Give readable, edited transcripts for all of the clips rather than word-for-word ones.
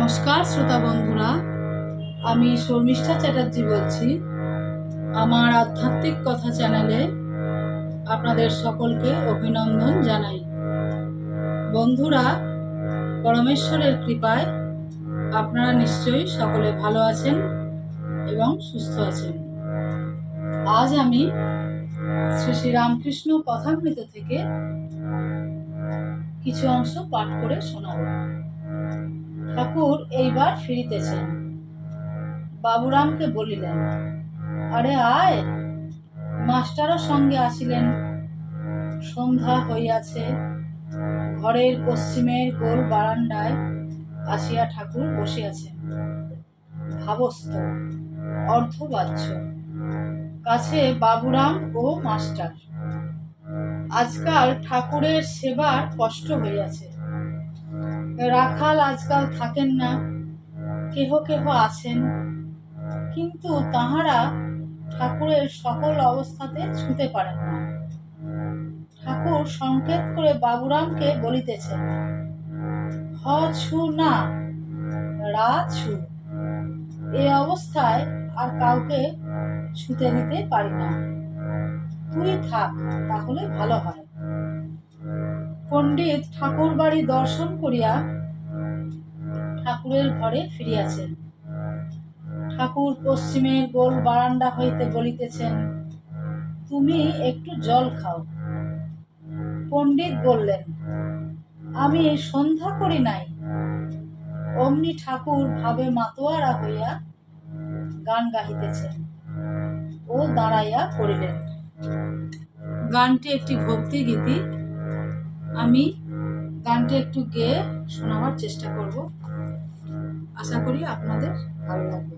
নমস্কার শ্রোতা বন্ধুরা, আমি শর্মিষ্ঠা চ্যাটার্জি বলছি। আমার আধ্যাত্মিক কথা চ্যানেলে আপনাদের সকলকে অভিনন্দন জানাই। বন্ধুরা, পরমেশ্বরের কৃপায় আপনারা নিশ্চয়ই সকলে ভালো আছেন এবং সুস্থ আছেন। আজ আমি শ্রী শ্রী রামকৃষ্ণ কথামৃত থেকে কিছু অংশ পাঠ করে শোনাব। ঠাকুর এইবার ফিরিতেছেন। বাবুরামকে বলিলেন, আরে আয়। মাস্টারও সঙ্গে আসিলেন। সন্ধ্যা হইয়াছে। ঘরের পশ্চিমের গোল বারান্দায় আসিয়া ঠাকুর বসিয়াছেন, ভাবস্থ, অর্ধবাচ্য। কাছে বাবুরাম ও মাস্টার। আজকাল ঠাকুরের সেবার কষ্ট হইয়াছে। রাখাল আজকাল থাকেন না, কেহ কেহ আছেন, কিন্তু তাহারা ঠাকুরের সকল অবস্থাতে ছুঁতে পারেন না। ঠাকুর সংকেত করে বাবুরামকে বলিতেছেন, হ ছু না, রা ছু। এ অবস্থায় আর কাউকে ছুঁতে দিতে পারি না। তুই থাক, তাহলে ভালো হয়। পণ্ডিত ঠাকুর বাড়ি দর্শন করিয়া ঠাকুরের ঘরে ফিরিয়াছেন। ঠাকুর পশ্চিমের গোল বারান্দা হইতে বলিতেছেন, তুমি একটু জল খাও। পণ্ডিত বললেন, আমি সন্ধ্যা করি নাই। অমনি ঠাকুর ভাবে মাতোয়ারা হইয়া গান গাহিতেছেন ও দাঁড়াইয়া পড়িলেন। গানটি একটি ভক্তি গীতি। আমি গানটি একটু গেয়ে শোনাবার চেষ্টা করব। আশা করি আপনাদের ভালো লাগবে।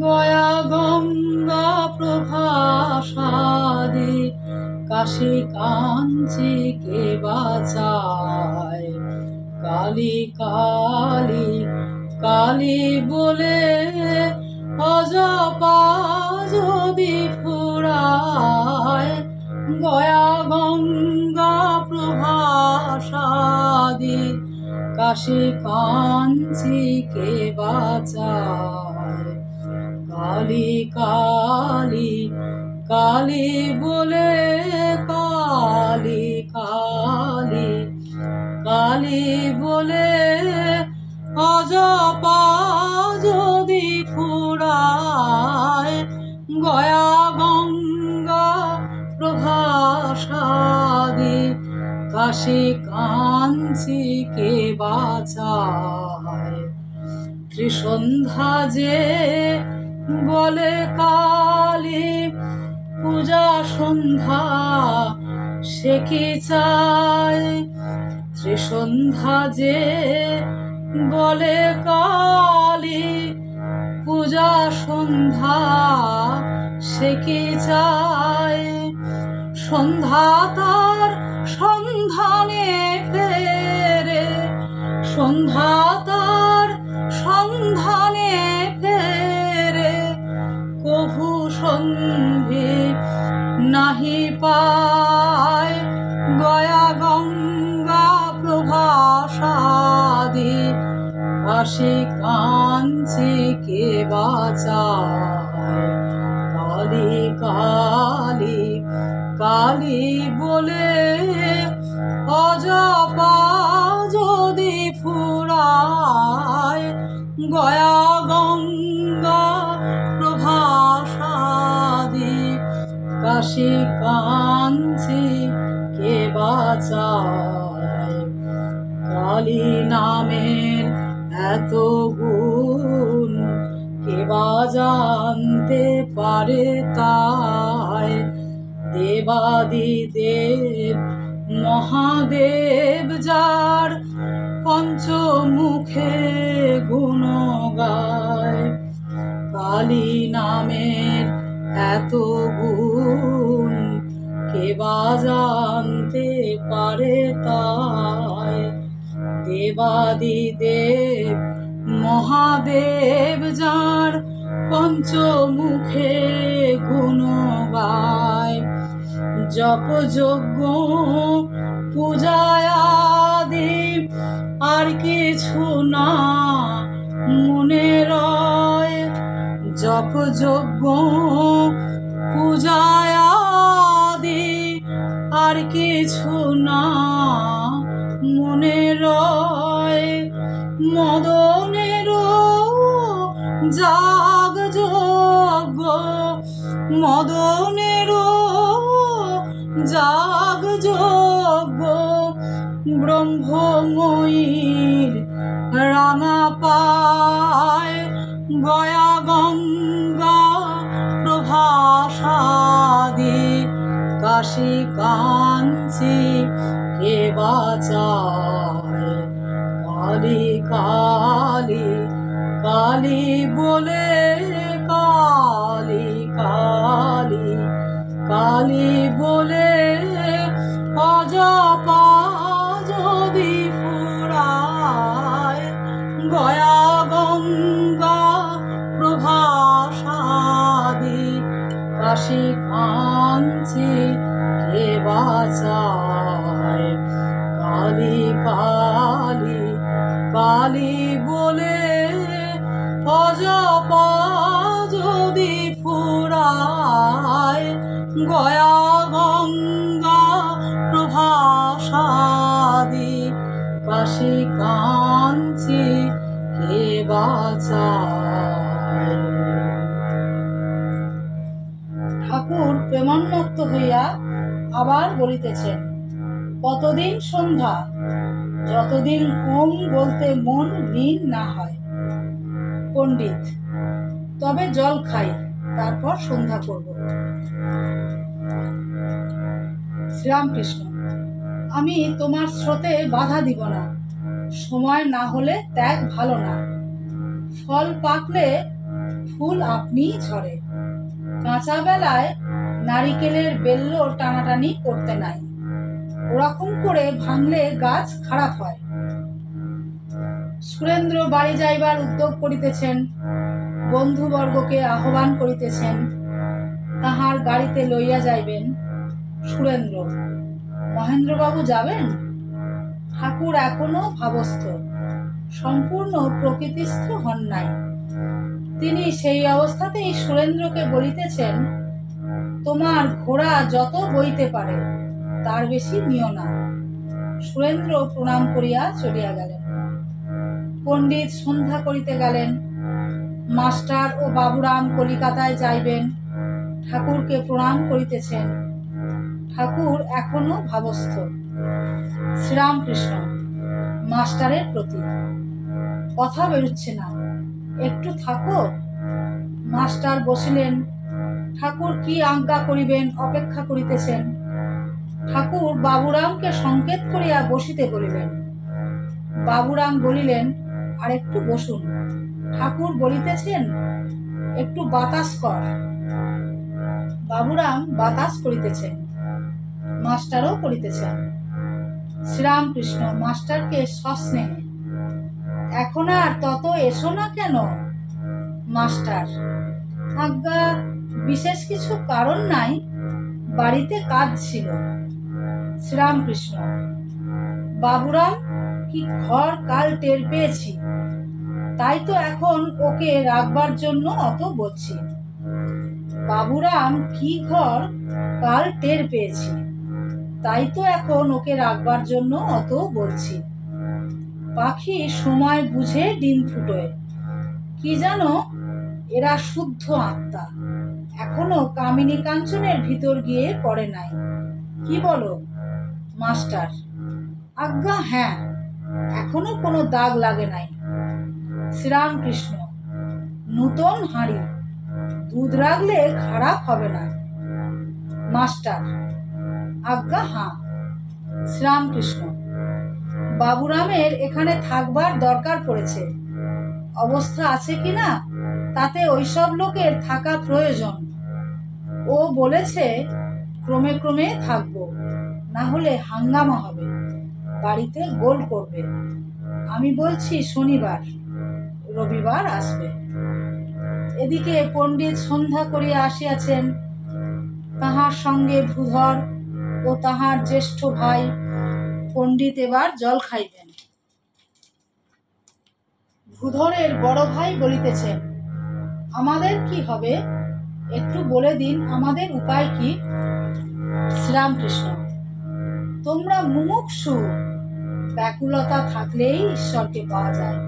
গয়া গঙ্গা প্রভাসাদে কাশী কাঞ্চি কে বাঁচায়। কালী কালী কালী বলে অজপা যদি ফুরায়। গয়া গঙ্গা প্রভাসাদে কাশী কাঞ্চি কে বাঁচায়। কালী কালী কালী বলে কালী কালী কালী বলে অজপা যদি ফুরায়। গয়া গঙ্গা প্রভাসাদে কাশী কাঞ্চি কে বাঁচায়। ত্রিসন্ধ্যা যে বলে কালী পূজা সন্ধ্যা সে কি চায়। ত্রিসন্ধ্যা যে বলে কালী পূজা সন্ধ্যা সে কি চায়। সন্ধ্যা তার সন্ধানে ফেরে, সন্ধ্যা তার সন্ধানে ফেরে, কভু সন্ধি নাহি পায়। গয়া গঙ্গা প্রভাসাদে কাশী কাঞ্চি কে বাঁচায়। কালী কালী কালী বলে অজপা যদি ফুরায়। গয়া গঙ্গা প্রভাসাদে কাশী কাঞ্চি কে বাঁচায়। কালী নামের এত গুণ কে বা জানতে পারে তাই। দেবাদিদেব মহাদেব যার পঞ্চমুখে গুণ গায়। কালী নামের এত গুণ কে বা জানতে পারে তাই। দেবাদিদেব মহাদেব যার পঞ্চমুখে গুণ গায়। জপ যজ্ঞ পূজায় আদি আর কিছু না মনে রয়। জপ যজ্ঞ পূজায় আদি আর কিছু না মনে রয়। মদনেরও যাগ যজ্ঞ, মদনেরও যাগ যজ্ঞ, ব্রহ্মময়ীর রাঙা পায় গয়া গঙ্গা প্রভাসাদি। কাশী কাঞ্চি কে বাঁচায়, কালী কালী কালী বলে, কালী কালী কালী বলে অজপা যদি ফুরায়। গয়া গঙ্গা প্রভাসাদি, কাশী কাঞ্চি কে বাঁচায়, কালী কালী কালী বলে অজপা যদি ফুরায়। গয়া গঙ্গা প্রভাসাদি, কাশী কাঞ্চি কে বাঁচায়। ঠাকুর প্রেমান্মত্ত হইয়া আবার বলিতেছেন, কতদিন সন্ধ্যা, যতদিন ওম বলতে মন লীন না হয়। পণ্ডিত, তবে জল খাই, তারপর সন্ধ্যা করব। শ্রীরামকৃষ্ণ, আমি তোমার স্রোতে বাধা দিব না। সময় না হলে ত্যাগ ভালো না। ফল পাকলে ফুল আপনিই ঝরে। কাঁচা বেলায় নারিকেলের বেল্ল টানাটানি করতে নাই, ওরকম করে ভাঙলে গাছ খারাপ হয়। সুরেন্দ্র বাড়ি যাইবার উদ্যোগ করিতেছেন, বন্ধুবর্গকে আহ্বান করিতেছেন, তাহার গাড়িতে লইয়া যাইবেন। সুরেন্দ্র, মহেন্দ্রবাবু যাবেন? ঠাকুর এখনো ভাবস্থ, সম্পূর্ণ প্রকৃতিস্থ হন নাই। তিনি সেই অবস্থাতেই সুরেন্দ্রকে বলিতেছেন, তোমার ঘোড়া যত বইতে পারে তার বেশি নিও না। সুরেন্দ্র প্রণাম করিয়া চলিয়া গেলেন। পণ্ডিত সন্ধ্যা করিতে গেলেন। মাস্টার ও বাবুরাম কলিকাতায় যাইবেন, ঠাকুরকে প্রণাম করিতেছেন। ঠাকুর এখনো ভাবস্থ। শ্রীরামকৃষ্ণ মাস্টারের প্রতি, কথা বেরুচ্ছে না, একটু থাকো। মাস্টার বসিলেন। ঠাকুর কি আজ্ঞা করিবেন অপেক্ষা করিতেছেন। ঠাকুর বাবুরামকে সংকেত করিয়া বসিতে বলিলেন। বাবুরাম বলিলেন, আর একটু বসুন। ঠাকুর বলিতেছেন, একটু বাতাস কর। বাবুরাম বাতাস করিতেছেন, মাস্টারও করিতেছেন। শ্রীরামকৃষ্ণ মাস্টারকে সস্নেহে, এখন আর তত এসো না কেন? মাস্টার, আজ্ঞা, বিশেষ কিছু কারণ নাই, বাড়িতে কাজ ছিল। শ্রীরামকৃষ্ণ, বাবুরাম কি ঘর কাল টের পেয়েছি, তাই তো এখন ওকে রাখবার জন্য অত বলছি। বাবুরাম কি ঘর কাল টের পেয়েছি, তাই তো এখন ওকে রাখবার জন্য অত বলছি। পাখি সময় বুঝে ডিম ফুটোয়, কি জানো, এরা শুদ্ধ আত্মা, এখনো কামিনী কাঞ্চনের ভিতর গিয়ে পড়ে নাই। কি বলো? মাস্টার, আজ্ঞা হ্যাঁ, এখনো কোনো দাগ লাগে নাই। শ্রীরামকৃষ্ণ, নূতন হাঁড়ি, দুধ রাখলে খারাপ হবে না। মাস্টার, আজ্ঞা হাঁ। শ্রীরামকৃষ্ণ, বাবুরামের এখানে থাকবার দরকার পড়েছে, অবস্থা আছে কিনা তাতে ওইসব লোকের থাকা প্রয়োজন। ও বলেছে ক্রমে ক্রমে থাকবো, না হলে হাঙ্গামা হবে, বাড়িতে গোল করবে। আমি বলছি শনিবার, রবিবার আসবে। এদিকে পণ্ডিত সন্ধ্যা করিয়া আসিয়াছেন, তাহার সঙ্গে ভূধর ও তাহার জ্যেষ্ঠ ভাই পণ্ডিত এবার জল খাইবেন। ভূধরের বড় ভাই বলিতেছেন, আমাদের কি হবে, একটু বলে দিন আমাদের উপায় কি? শ্রীরামকৃষ্ণ, তোমরা মুমুক্ষু, ব্যাকুলতা থাকলেই ঈশ্বরকে পাওয়া যায়।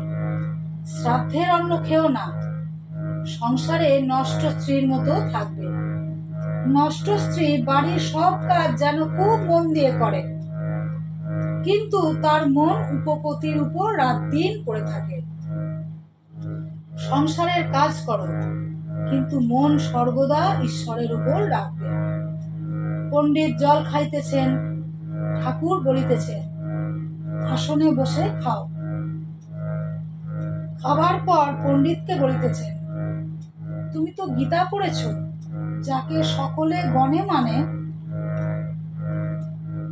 শ্রাদ্ধের অন্ন খেও না, সংসারে নষ্ট স্ত্রীর মতো থাকবে। নষ্ট স্ত্রী বাড়ির সব কাজ যেন খুব মন দিয়ে করে, কিন্তু তার মন উপপতির উপর রাত দিন পড়ে থাকে। সংসারের কাজ করো, কিন্তু মন সর্বদা ঈশ্বরের উপর রাখবে। পণ্ডিত জল খাইতেছেন, ঠাকুর বলিতেছেন, আসনে বসে খাও। খাবার পর পণ্ডিতকে বলিতেছেন, তুমি তো গীতা পড়েছ, যাকে সকলে গণে মানে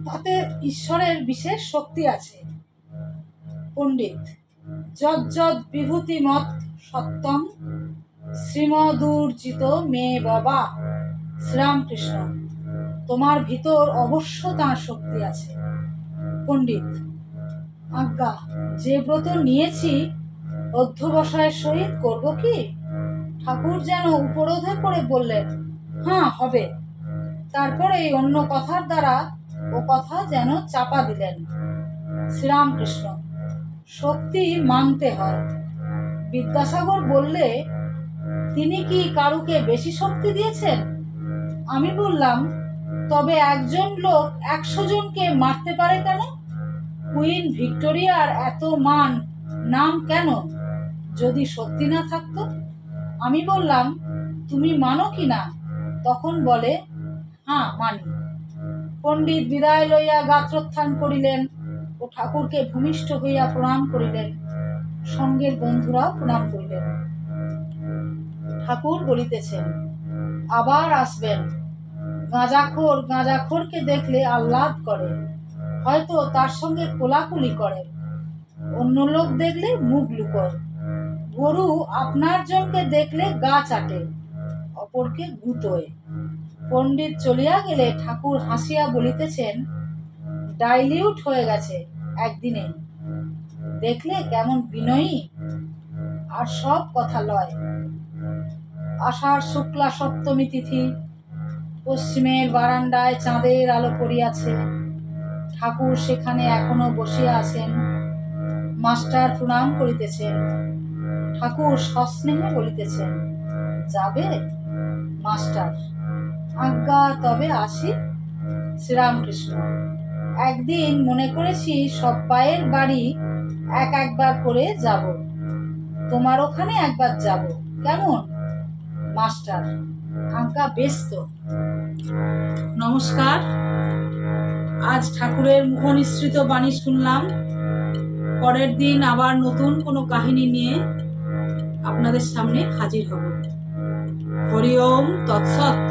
তাতে ঈশ্বরের বিশেষ শক্তি আছে। পণ্ডিত, যজ্জদ বিভূতি মত সত্যম শ্রীমদূর্জিত মে বাবা। শ্রীরামকৃষ্ণ, তোমার ভিতর অবশ্য তাঁর শক্তি আছে। পণ্ডিত, আজ্ঞা, যে ব্রত নিয়েছি অধ্যবসায়ের সহিত করব কি? ঠাকুর যেন উপরোধে পড়ে বললেন, হ্যাঁ হবে। তারপরে অন্য কথার দ্বারা ও কথা যেন চাপা দিলেন। শ্রীরামকৃষ্ণ, শক্তি মানতে হয়। বিদ্যাসাগর বললে, তিনি কি কারুকে বেশি শক্তি দিয়েছেন? আমি বললাম, তবে একজন লোক 100 জনকে মারতে পারে কেন? কুইন ভিক্টোরিয়ার এত মান নাম কেন, যদি শক্তি না থাকতো? আমি বললাম, তুমি মানো কি না? তখন বলে, হ্যাঁ মানি। পণ্ডিত বিদায় লইয়া গাত্রোত্থান করিলেন ও ঠাকুরকে ভূমিষ্ঠ হইয়া প্রণাম করিলেন। সঙ্গের বন্ধুরাও প্রণাম করিলেন। ঠাকুর বলিতেছেন, আবার আসবেন। গাঁজাখোরকে দেখলে আহ্লাদ করে, হয়তো তার সঙ্গে কোলাকুলি করে। অন্য লোক দেখলে মুখ লুকোয়। গরু আপনার জনকে দেখলে গা চাটে, অপরকে গুতোয়। পণ্ডিত চলিয়া গেলে ঠাকুর হাসিয়া বলিতেছেন, ডাইলিউট হয়ে গেছে একদিনে। দেখলে কেমন বিনয়ী, আর সব কথা লয়। আষাঢ় শুক্লা সপ্তমী তিথি, পশ্চিমের বারান্দায় চাঁদের আলো পড়িয়াছে। ঠাকুর সেখানে এখনো বসিয়া আছেন। মাস্টার প্রণাম করিতেছেন। ঠাকুর সস্নেহে বলিতেছেন, যাবে? মাস্টার, আজ্ঞা, তবে আসি। শ্রীরামকৃষ্ণ, একদিন মনে করেছি সব পায়ের বাড়ি একবার করে যাব। তোমার ওখানে একবার যাব, কেমন? মাস্টার, আজ্ঞা, বেশ তো। নমস্কার। আজ ঠাকুরের মুখনিসৃত বাণী শুনলাম। পরের দিন আবার নতুন কোনো কাহিনী নিয়ে আপনাদের সামনে হাজির হব। হরি ওম তৎসৎ।